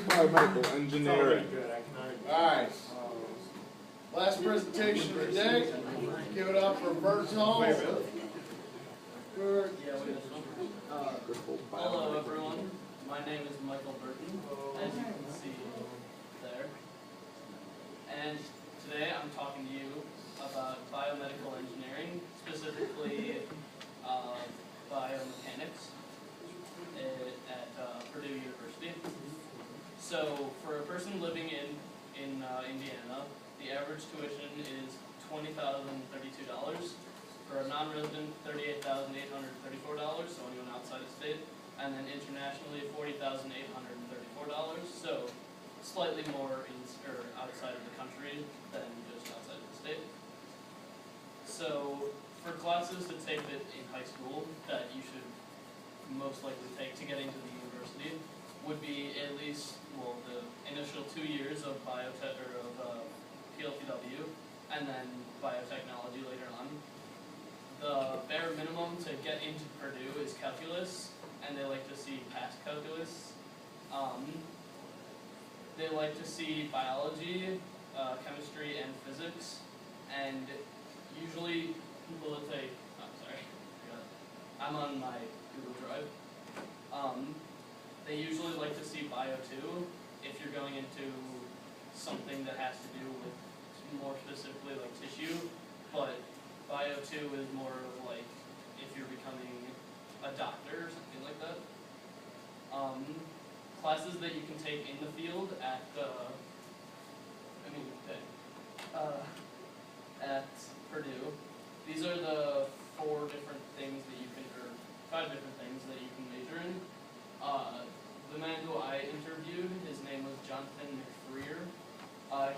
Biomedical engineering. Alright. Last presentation of the day. Give it up for Bertone. Hello everyone, my name is Michael Burton, as you can see there. And today I'm talking to you about biomedical engineering, specifically biomechanics at Purdue University. So for a person living in Indiana, the average tuition is $20,032. For a non-resident, $38,834, so anyone outside of state, and then internationally, $40,834. So slightly more outside of the country than just outside of the state. So for classes to take in high school that you should most likely take to get into the university would be at least, well, the initial 2 years of biotech or of PLTW, and then biotechnology later on. The bare minimum to get into Purdue is calculus, and they like to see past calculus. They like to see biology, chemistry, and physics, and usually people will take, I'm on my Google Drive. They usually like to see bio 2 if you're going into something that has to do with more specifically like tissue, but bio 2 is more of like if you're becoming a doctor or something like that. Classes that you can take in the field at at Purdue. These are the 4 different things that you can, or 5 different things that you can major in. The man who I interviewed, his name was Jonathan McFreer.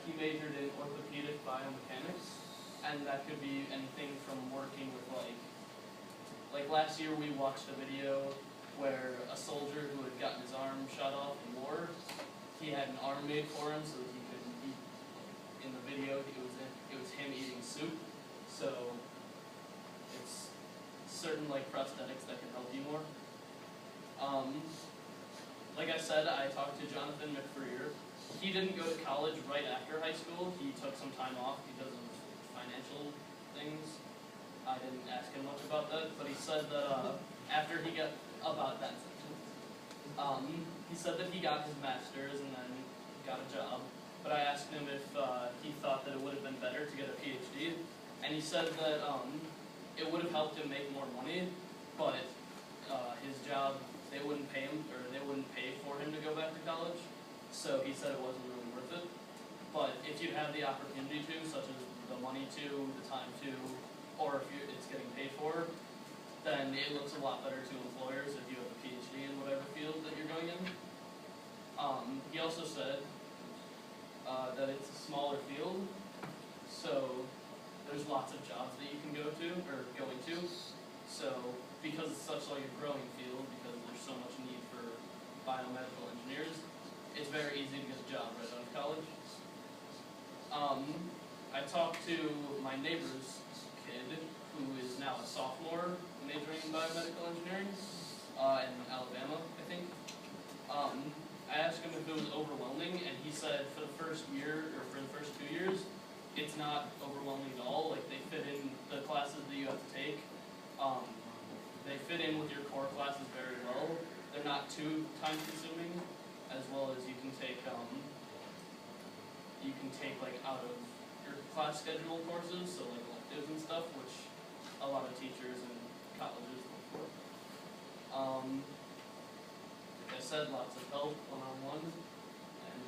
He majored in orthopedic biomechanics, and that could be anything from working with like last year we watched a video where a soldier who had gotten his arm shot off in war, he had an arm made for him so that he could eat. In the video, it was him eating soup. So it's certain like prosthetics that can help you more. Like I said, I talked to Jonathan McFreer. He didn't go to college right after high school. He took some time off because of financial things. I didn't ask him much about that, but he said that after he got about that sentence, he said that he got his master's and then got a job. But I asked him if he thought that it would have been better to get a PhD, and he said that it would have helped him make more money, but his job, they wouldn't pay him, or they wouldn't pay for him to go back to college. So he said it wasn't really worth it. But if you have the opportunity to, such as the money to, the time to, or if it's getting paid for, then it looks a lot better to employers if you have a PhD in whatever field that you're going in. He also said that it's a smaller field, so there's lots of jobs that you can go to, or go into. So because it's such like a growing field, because there's so much need for biomedical engineers, it's very easy to get a job right out of college. I talked to my neighbor's kid, who is now a sophomore majoring in biomedical engineering in Alabama, I think. I asked him if it was overwhelming, and he said for the first year, or for the first 2 years, it's not overwhelming at all. Like, they fit in the classes that you have to take. They fit in with your core classes very well. They're not too time-consuming, as well as you can take like out of your class schedule courses, so like electives and stuff, which a lot of teachers and colleges look for. Like I said, lots of help one-on-one, and